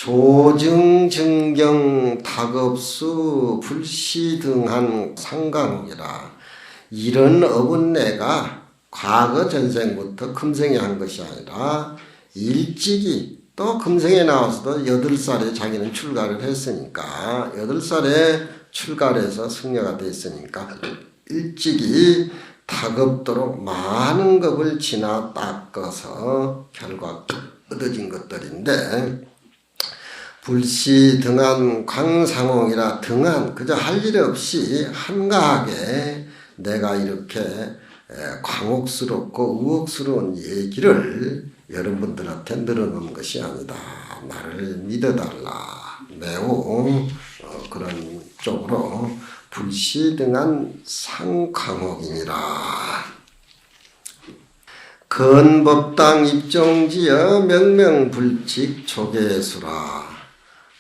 조증증경 탁업수 불시등한 상강옥이라. 이런 업은 내가 과거 전생부터 금생에 한 것이 아니라 일찍이 또 금생에 나와서도 8살에 자기는 출가를 했으니까 8살에 출가를 해서 승려가 됐으니까 일찍이 탁업도록 많은 겁을 지나 닦아서 결과 얻어진 것들인데, 불시 등한 광상홍이라. 등한 그저 할 일 없이 한가하게 내가 이렇게 광옥스럽고 의혹스러운 얘기를 여러분들한테 늘어놓은 것이 아니다. 나를 믿어달라. 매우 그런 쪽으로 불시등한 상광옥이니라. 건법당 입종지어 명명불칙 조계수라.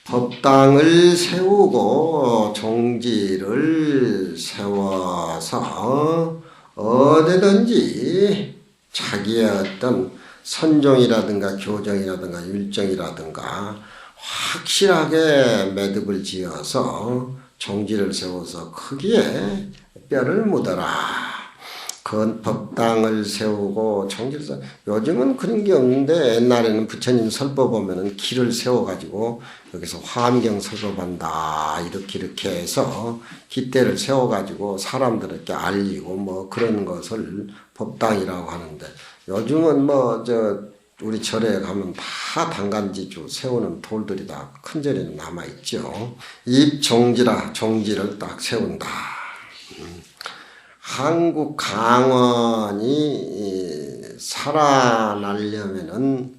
법당을 세우고 종지를 세워서 어디든지 자기의 어떤 선종이라든가 교정이라든가 율정이라든가 확실하게 매듭을 지어서 종지를 세워서 크기에 뼈를 묻어라. 건법당을 세우고 종지를 세우고. 요즘은 그런 게 없는데 옛날에는 부처님 설법 보면은 길을 세워가지고 여기서 화엄경 설법한다 이렇게 해서 깃대를 세워가지고 사람들에게 알리고 뭐 그런 것을 법당이라고 하는데, 요즘은 우리 절에 가면 다 당간지주 세우는 돌들이 다 큰 절에는 남아있죠. 입종지라. 종지를 딱 세운다. 한국 강원이 살아나려면은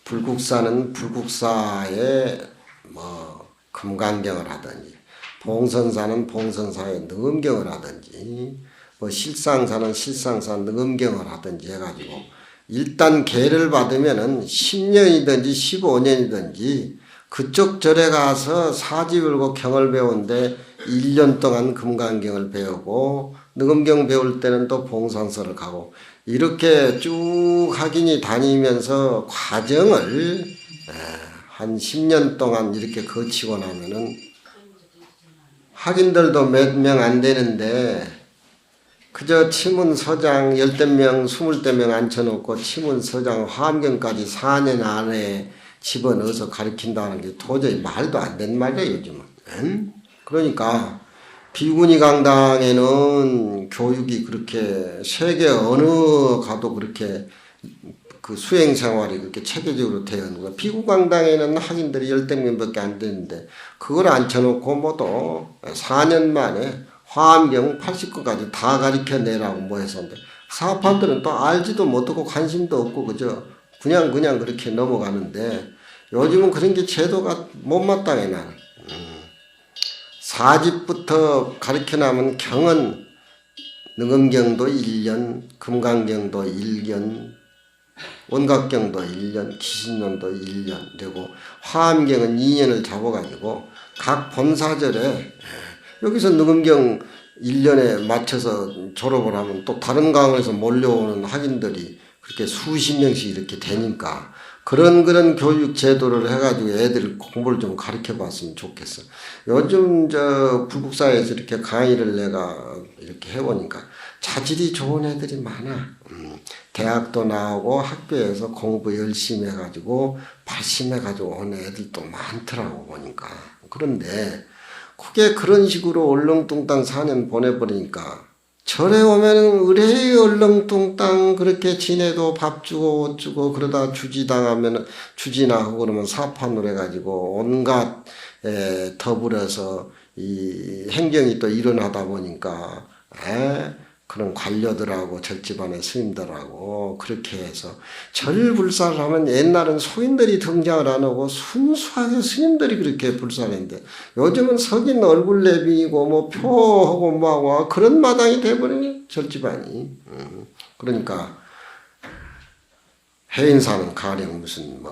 불국사는 불국사에 금강경을 하든지, 봉선사는 봉선사에 능음경을 하든지, 실상사는 실상사 능음경을 하든지 해가지고 일단 계를 받으면은 10년이든지 15년이든지 그쪽 절에 가서 사지불고 경을 배우는데 1년 동안 금강경을 배우고 능음경 배울 때는 또 봉선서를 가고 이렇게 쭉 학인이 다니면서 과정을 한 10년 동안 이렇게 거치고 나면은 학인들도 몇 명 안 되는데 그저 치문서장 10명 20명 앉혀놓고 치문서장 화엄경까지 4년 안에 집어넣어서 가르친다는 게 도저히 말도 안 되는 말이에요 요즘은. 그러니까 비구니 강당에는 교육이 그렇게 세계 어느 가도 그렇게 그 수행 생활이 그렇게 체계적으로 되어 있는 거야. 비구 강당에는 학인들이 10명밖에 안 되는데 그걸 앉혀놓고 모두 4년 만에 화엄경 80권까지 다 가르쳐 내라고 했었는데 사업한들은 또 알지도 못하고 관심도 없고 그냥 그렇게 넘어가는데, 요즘은 그런 게 제도가 못마땅해 나는. 사집부터 가르쳐 나면 경은 능음경도 1년, 금강경도 1년, 원각경도 1년, 기신론도 1년 되고 화엄경은 2년을 잡아가지고 각 본사절에 여기서 능음경 1년에 맞춰서 졸업을 하면 또 다른 강원에서 몰려오는 학인들이 그렇게 수십 명씩 이렇게 되니까 그런 교육 제도를 해가지고 애들 공부를 좀 가르쳐 봤으면 좋겠어. 요즘 불국사에서 이렇게 강의를 내가 이렇게 해보니까 자질이 좋은 애들이 많아. 대학도 나오고 학교에서 공부 열심히 해가지고 발심해가지고 온 애들도 많더라고 보니까. 그런데 그게 그런 식으로 얼렁뚱땅 4년 보내버리니까 절에 오면은 의뢰 얼렁뚱땅 그렇게 지내도 밥 주고 옷 주고 그러다 주지당하면 주지나하고 그러면 사판으로 해가지고 온갖 더불어서 이 행정이 또 일어나다 보니까 그런 관료들하고 절집안의 스님들하고 그렇게 해서 절불사를 하면 옛날은 소인들이 등장을 안 하고 순수하게 스님들이 그렇게 불사를 했는데 요즘은 석인 얼굴 내비고 표하고 뭐하고 그런 마당이 돼버리네 절집안이. 그러니까 해인사는 가령 무슨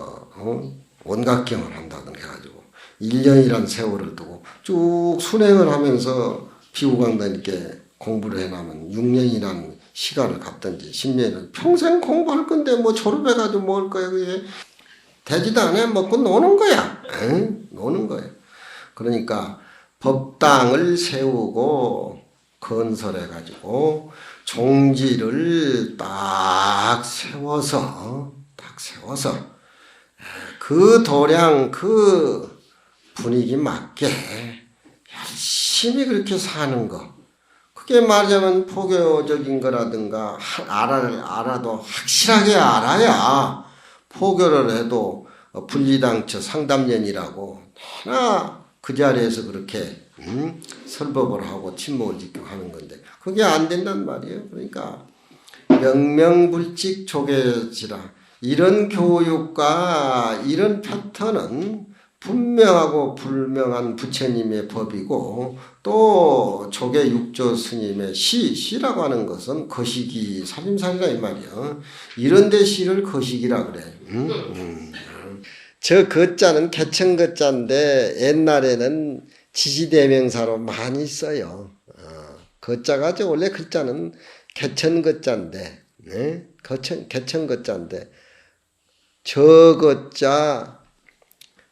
원각경을 한다든가 해가지고 1년이란 세월을 두고 쭉 순행을 하면서 비구강단 이렇게 공부를 해나면 6년이라는 시간을 갖든지 10년을 평생 공부할 건데 졸업해가지고 뭐 할 거야 그게. 되지도 않아. 먹고 노는 거야. 노는 거야. 그러니까 법당을 세우고 건설해가지고 종지를 딱 세워서 그 도량 그 분위기 맞게 열심히 그렇게 사는 거. 그게 말하자면 포교적인 거라든가 알아도 확실하게 알아야 포교를 해도 분리당처 상담연이라고 하나 그 자리에서 그렇게 설법을 하고 침묵을 지키고 하는 건데 그게 안 된단 말이에요. 그러니까 명명불칙 조계지라 이런 교육과 이런 패턴은 분명하고 불명한 부처님의 법이고 또 조계 육조 스님의 시라고 하는 것은 거시기 살림살이라 이 말이야. 이런데 시를 거시기라 그래. 저 거자는 개천거자인데 옛날에는 지시대명사로 많이 써요. 거자가 원래 글자는 개천거자인데, 개천거자인데 저 거자,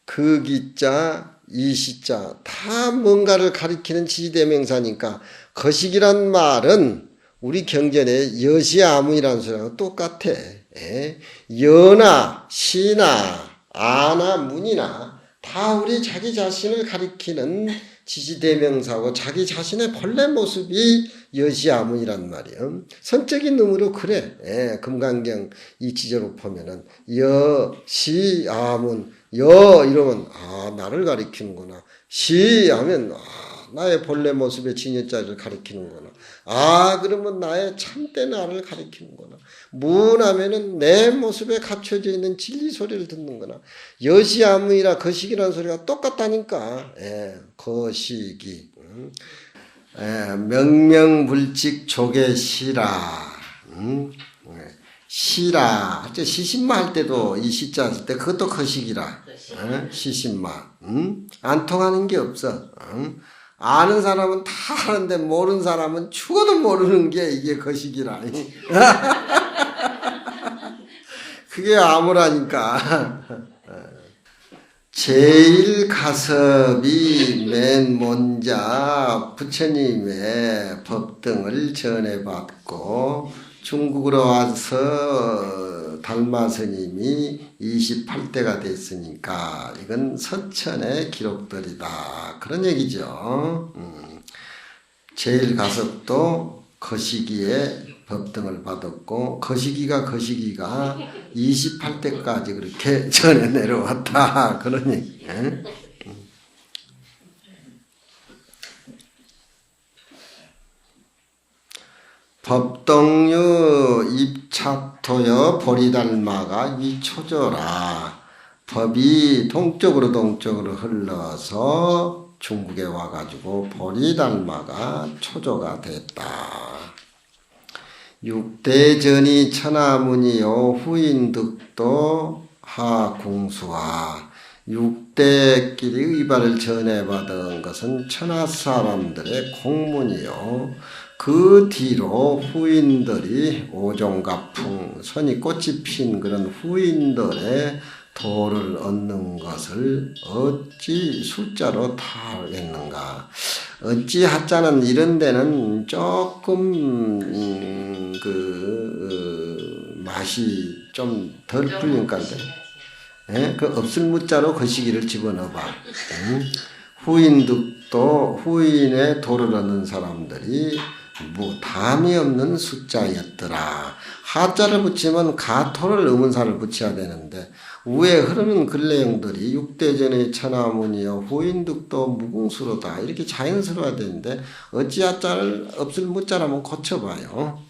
그 기자, 이 시자 다 뭔가를 가리키는 지시대명사니까 거시기란 말은 우리 경전에 여시아문이라는 소리하고 똑같아. 여나 시나 아나 문이나 다 우리 자기 자신을 가리키는 지시대명사고 자기 자신의 본래 모습이 여시아문이란 말이에요. 선적인 의미로 그래. 금강경 이 지저로 보면은 여시아문 여 이러면 나를 가리키는구나. 시 하면 나의 본래 모습의 진여자를 가리키는구나. 그러면 나의 참된 나를 가리키는구나. 문 하면은 내 모습에 갖춰져 있는 진리 소리를 듣는구나. 여시아문이라 거시기라는 소리가 똑같다니까. 거시기. 명명불칙 조계시라. 시라. 시신마 할 때도 이 시자 할 때 그것도 거시기라. 시신마. 안 통하는 게 없어. 아는 사람은 다 하는데 모르는 사람은 죽어도 모르는 게 이게 거시기라. 그게 암호라니까. 제일 가섭이 맨 먼저 부처님의 법등을 전해받고 중국으로 와서 달마스님이 28대가 됐으니까 이건 서천의 기록들이다. 그런 얘기죠. 제일 가섭도 거시기에 법등을 받았고 거시기가 28대까지 그렇게 전해 내려왔다. 그런 얘기. 법동유 입착토여 보리달마가 위초조라. 법이 동쪽으로 흘러서 중국에 와가지고 보리달마가 초조가 됐다. 육대전이 천하문이요 후인득도 하궁수하. 육대끼리 의발을 전해받은 것은 천하 사람들의 공문이요. 그 뒤로 후인들이 오종가풍 선이 꽃이 핀 그런 후인들의 도를 얻는 것을 어찌 숫자로 다 알겠는가. 어찌 하자는 이런 데는 조금 맛이 좀 덜 풀린 건데 그 없을 무자로 거시기를 집어넣어봐. 후인득도 후인의 도를 얻는 사람들이 담이 없는 숫자였더라. 하자를 붙이면 가토를 음운사를 붙여야 되는데 위에 흐르는 글내용들이 육대전의 천하문이여 후인득도 무궁수로다 이렇게 자연스러워야 되는데 어찌 하자를 없을 무자라면 고쳐봐요.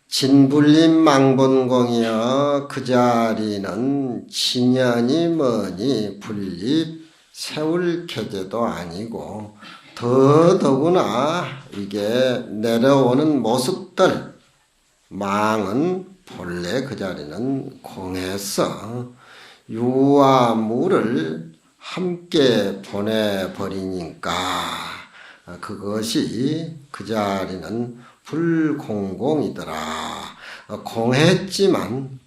진불림 망본공이여 그 자리는 진연이 뭐니 불립 세울 계제도 아니고 더더구나 이게 내려오는 모습들 망은 본래 그 자리는 공했어. 유와 무를 함께 보내버리니까 그것이 그 자리는 불공공이더라. 공했지만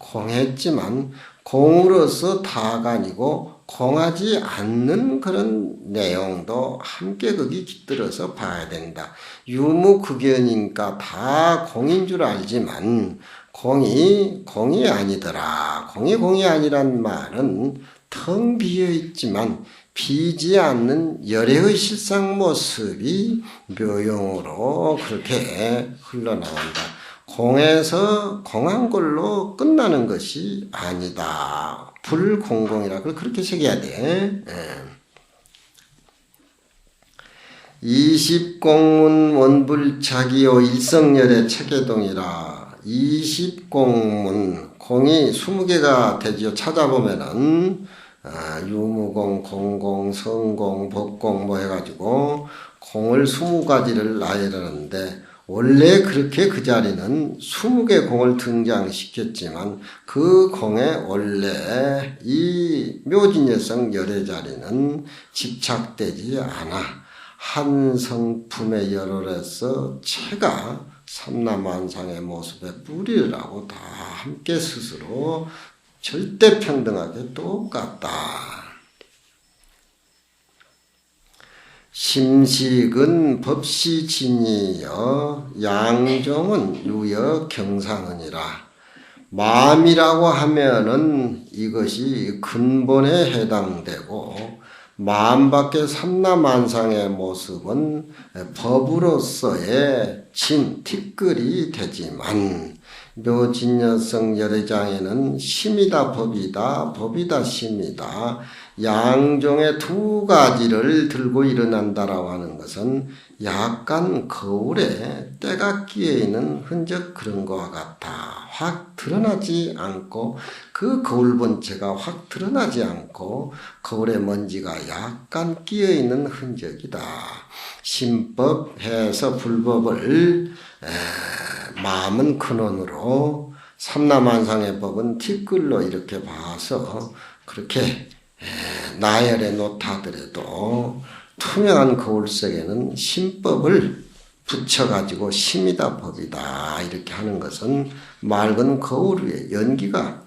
공으로서 다가 아니고 공하지 않는 그런 내용도 함께 거기 깃들어서 봐야 된다. 유무극연이니까 다 공인 줄 알지만 공이 아니더라. 공이 아니란 말은 텅 비어 있지만 비지 않는 열애의 실상 모습이 묘용으로 그렇게 흘러나온다. 공에서 공한 걸로 끝나는 것이 아니다. 불공공이라 그렇게 새겨야 돼. 20공문 원불차기요 일성열의 체계동이라. 20공문 공이 20개가 되지요. 찾아보면은 유무공, 공공, 성공, 법공 뭐 해가지고 공을 20가지를 나열하는데 원래 그렇게 그 자리는 20개 공을 등장시켰지만 그 공에 원래 이 묘진여성 열의 자리는 집착되지 않아. 한 성품의 열월에서 체가 삼라만상의 모습의 뿌리라고 다 함께 스스로 절대 평등하게 똑같다. 심식은 법시진이여 양종은 유여 경상은이라. 마음이라고 하면은 이것이 근본에 해당되고 마음 밖의 삼라만상의 모습은 법으로서의 티끌이 되지만 묘진여성 열애장에는 심이다 법이다 법이다 심이다 양종의 두 가지를 들고 일어난다라고 하는 것은 약간 거울에 때가 끼어 있는 흔적 그런 것과 같아. 확 드러나지 않고 그 거울 본체가 확 드러나지 않고 거울에 먼지가 약간 끼어 있는 흔적이다. 심법해서 불법을 마음은 근원으로 삼라만상의 법은 티끌로 이렇게 봐서 그렇게 나열해 놓다더라도 투명한 거울 속에는 심법을 붙여가지고 심이다 법이다 이렇게 하는 것은 맑은 거울 위에 연기가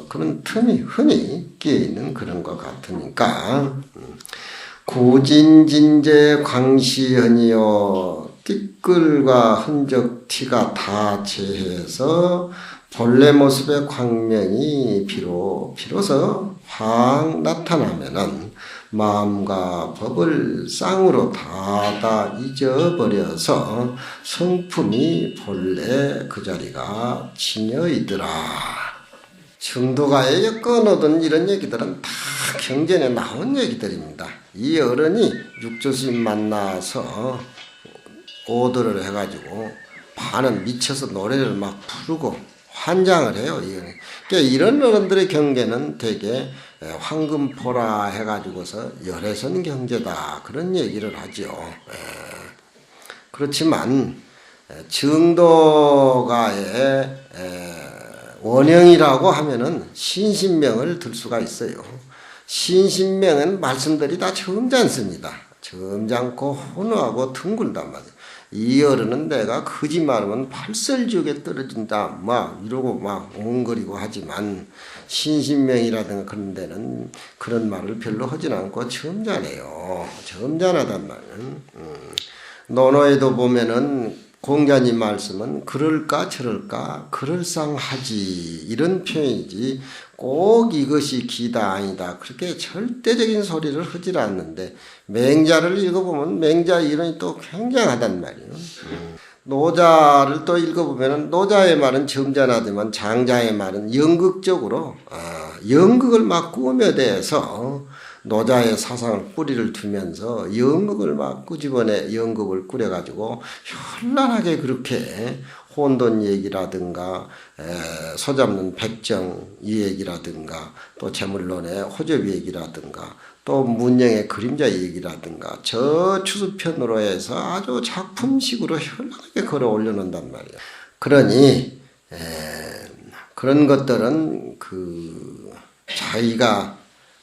그런 틈이 흔히 끼어있는 그런 것 같으니까 구진진제 광시현이요 띠끌과 흔적 티가 다 제해서 본래 모습의 광명이 비로소 확 나타나면은 마음과 법을 쌍으로 다 잊어버려서 성품이 본래 그 자리가 진여이더라. 정도가에 끊어둔 이런 얘기들은 다 경전에 나온 얘기들입니다. 이 어른이 육조스님 만나서 오도를 해가지고 반은 미쳐서 노래를 막 부르고 환장을 해요. 그러니까 이런 어른들의 경계는 되게 황금포라 해가지고서 열애선 경제다 그런 얘기를 하죠. 그렇지만 정도가의 원형이라고 하면은 신신명을 들 수가 있어요. 신신명은 말씀들이 다 점잖습니다. 점잖고 훈훈하고 둥글단 말이에요. 이 어른은 내가 거짓말하면 팔설지옥에 떨어진다 막 이러고 막 옹거리고 하지만 신신명이라든가 그런 데는 그런 말을 별로 하진 않고 점잖아요. 점잖하단 말은 논어에도 보면은 공자님 말씀은 그럴까 저럴까 그럴상하지 이런 표현이지 꼭 이것이 기다 아니다 그렇게 절대적인 소리를 하질 않는데 맹자를 읽어보면 맹자 이론이 또 굉장하단 말이에요. 노자를 또 읽어보면 노자의 말은 점잖하지만 장자의 말은 연극적으로 연극을 막 꾸며대서 노자의 사상을 뿌리를 두면서 연극을 막 꾸집어내 연극을 꾸려가지고 현란하게 그렇게 혼돈 얘기라든가 소잡는 백정 이 얘기라든가 또 제물론의 호접 얘기라든가 또 문영의 그림자 얘기라든가 저 추수편으로 해서 아주 작품식으로 현란하게 걸어 올려놓는단 말이에요. 그러니 그런 것들은 그 자기가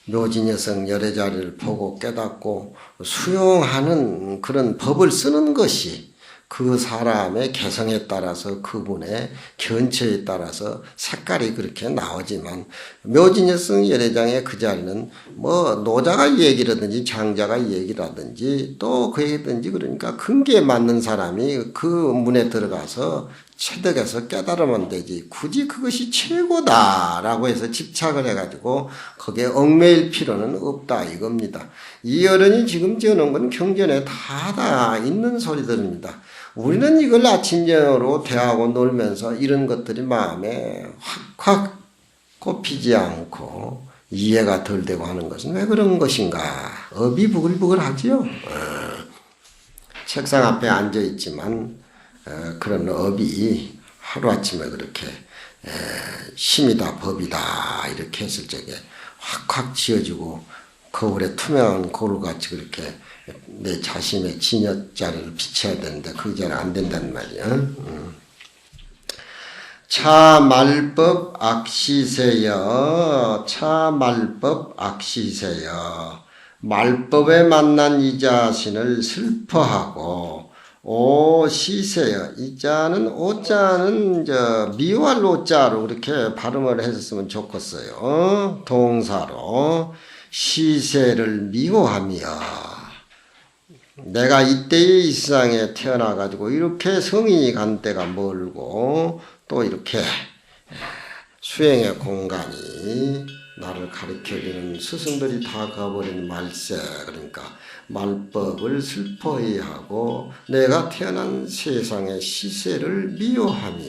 묘진여성 열의 자리를 보고 깨닫고 수용하는 그런 법을 쓰는 것이 그 사람의 개성에 따라서 그분의 견처에 따라서 색깔이 그렇게 나오지만 묘진여성 열애장의 그 자리는 뭐 노자가 얘기라든지 장자가 얘기라든지 또 그 얘기든지 그러니까 근기에 맞는 사람이 그 문에 들어가서 체득해서 깨달으면 되지 굳이 그것이 최고다라고 해서 집착을 해가지고 거기에 얽매일 필요는 없다 이겁니다. 이 어른이 지금 지어놓은 건 경전에 다 있는 소리들입니다. 우리는 이걸 아침 저녁으로 대하고 놀면서 이런 것들이 마음에 확확 꼽히지 않고 이해가 덜 되고 하는 것은 왜 그런 것인가? 업이 부글부글하지요. 책상 앞에 앉아 있지만 그런 업이 하루아침에 그렇게 힘이다 법이다 이렇게 했을 적에 확확 지어지고 거울에 투명한 거울같이 그렇게 내 자신의 진여자를 비춰야 되는데 그게 잘 안 된단 말이야. 차말법 악시세여 차말법 악시세여 말법에 만난 이 자신을 슬퍼하고 오 시세여 이 자는 오자는 미워할 오자로 그렇게 발음을 했으면 좋겠어요. 동사로 시세를 미워하며 내가 이때의 이 세상에 태어나가지고 이렇게 성인이 간 때가 멀고 또 이렇게 수행의 공간이 나를 가르쳐주는 스승들이 다 가버린 말세 그러니까 말법을 슬퍼해하고 내가 태어난 세상의 시세를 미워하며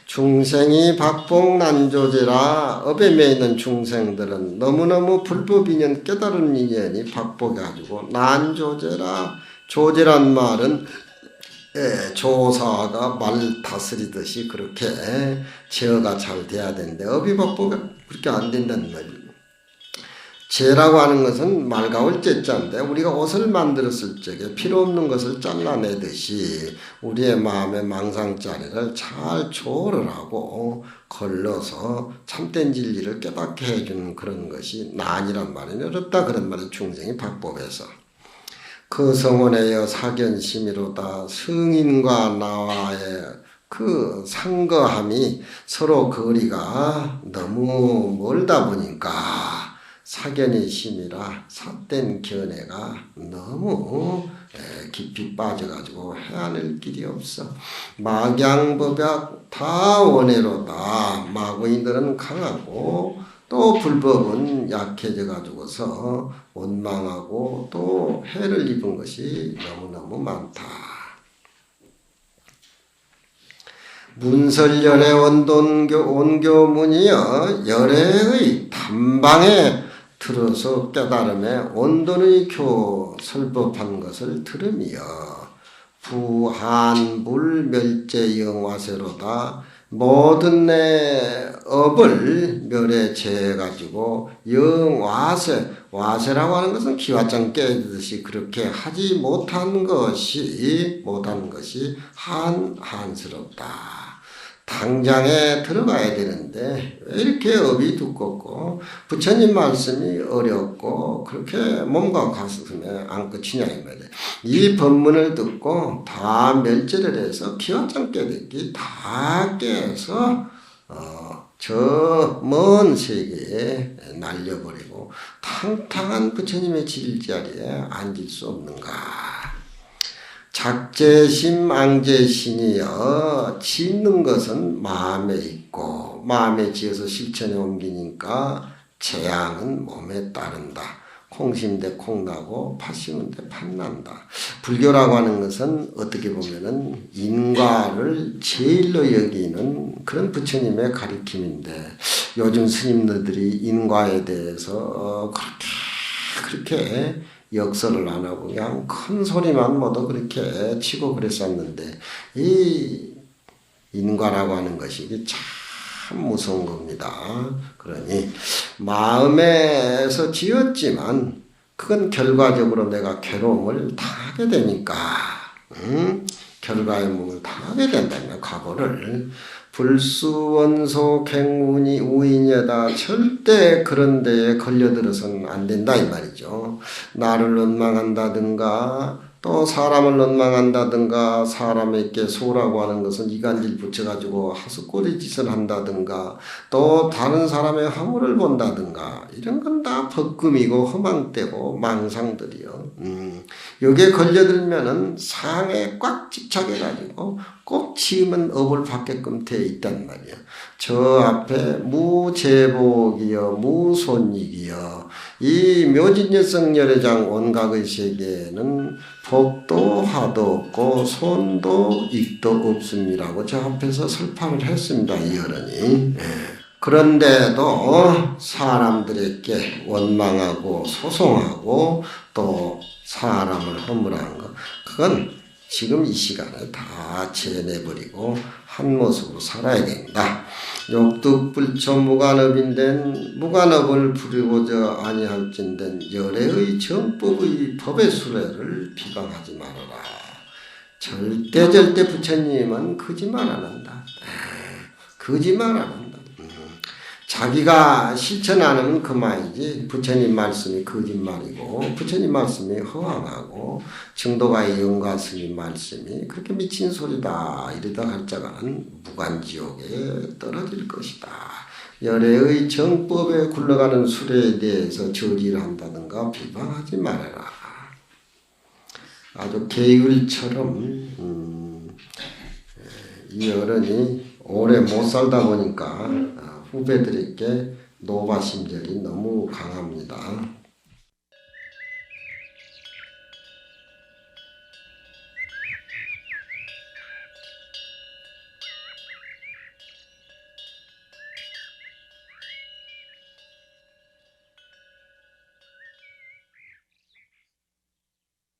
중생이 박복난조제라 업에 매이는 중생들은 너무너무 불법인연 깨달은 인연이 박복해가지고 난조제라 조제란 말은 조사가 말 다스리듯이 그렇게 제어가 잘 돼야 되는데 업이 박복이 그렇게 안 된다는 말이에요. 제라고 하는 것은 맑아올 제자인데 우리가 옷을 만들었을 적에 필요 없는 것을 잘라내듯이 우리의 마음의 망상자리를 잘 조를 하고 걸러서 참된 진리를 깨닫게 해주는 그런 것이 난이란 말이 어렵다 그런 말이 중생이 박법에서 그 성원에여 사견심이로다 성인과 나와의 그 상거함이 서로 거리가 너무 멀다 보니까 사견의 심이라 삿된 견해가 너무 깊이 빠져가지고 헤아릴 길이 없어. 막양법약 다 원해로다. 마구인들은 강하고 또 불법은 약해져 가지고서 원망하고 또 해를 입은 것이 너무너무 많다. 문설열의 온교문이여 열애의 단방에 들어서 깨달음에 온돈의 교 설법한 것을 들으며 부한불 멸제 영화세로다 모든 내 업을 멸에 제해가지고 와세라고 하는 것은 기와장 깨듯이 그렇게 하지 못한 것이 한스럽다. 당장에 들어가야 되는데 왜 이렇게 업이 두껍고 부처님 말씀이 어렵고 그렇게 몸과 가슴에 안 꽂히냐 이 말이에요. 이 법문을 듣고 다 멸제를 해서 기와장 깨닫기 다 깨서 저 먼 세계에 날려버리고 탕탕한 부처님의 질자리에 앉을 수 없는가. 작재심 앙재심이여 짓는 것은 마음에 있고 마음에 지어서 실천에 옮기니까 재앙은 몸에 따른다. 콩 심는데 콩 나고 팥 심는데 팥 난다. 불교라고 하는 것은 어떻게 보면은 인과를 제일로 여기는 그런 부처님의 가르침인데 요즘 스님들이 인과에 대해서 그렇게 역설을 안 하고 그냥 큰 소리만 모두 그렇게 치고 그랬었는데 이 인과라고 하는 것이 참 무서운 겁니다. 그러니 마음에서 지었지만 그건 결과적으로 내가 괴로움을 당하게 되니까 결과의 몸을 당하게 된다면 과거를 불수원소 갱운이 우인여다. 절대 그런 데에 걸려들어서는 안 된다 이 말이죠. 나를 원망한다든가 또 사람을 원망한다든가 사람에게 소라고 하는 것은 이간질 붙여가지고 하수꼬리 짓을 한다든가 또 다른 사람의 허물을 본다든가 이런 건 다 벗금이고 허망되고 망상들이요. 여기에 걸려들면은 상에 꽉 집착해가지고 꼭 지으면 업을 받게끔 돼 있단 말이야. 저 앞에 무제복이여 무손익이여 이 묘진여성 열애장 원각의 세계에는 복도 화도 없고 손도 익도 없음이라고 저 앞에서 설파를 했습니다. 이 어른이. 그런데도 사람들에게 원망하고 소송하고 또 사람을 허물하는 것 그건 지금 이 시간에 다 지내버리고 한 모습으로 살아야 된다. 욕득불초 무간업인된 무간업을 부리고자 아니할진된 열애의 정법의 법의 수레를 비방하지 말아라. 절대 부처님은 거짓말 안 한다. 거짓말 안 한다. 자기가 실천 안 하면 그만이지 부처님 말씀이 거짓말이고 부처님 말씀이 허황하고 증도가의 영가 스님 말씀이 그렇게 미친 소리다 이러다 할 자가는 무간지옥에 떨어질 것이다. 열애의 정법에 굴러가는 수레에 대해서 저질한다든가 비방하지 말아라. 아주 개율처럼 이 어른이 오래 못 살다 보니까 후배들에게 노바심절이 너무 강합니다.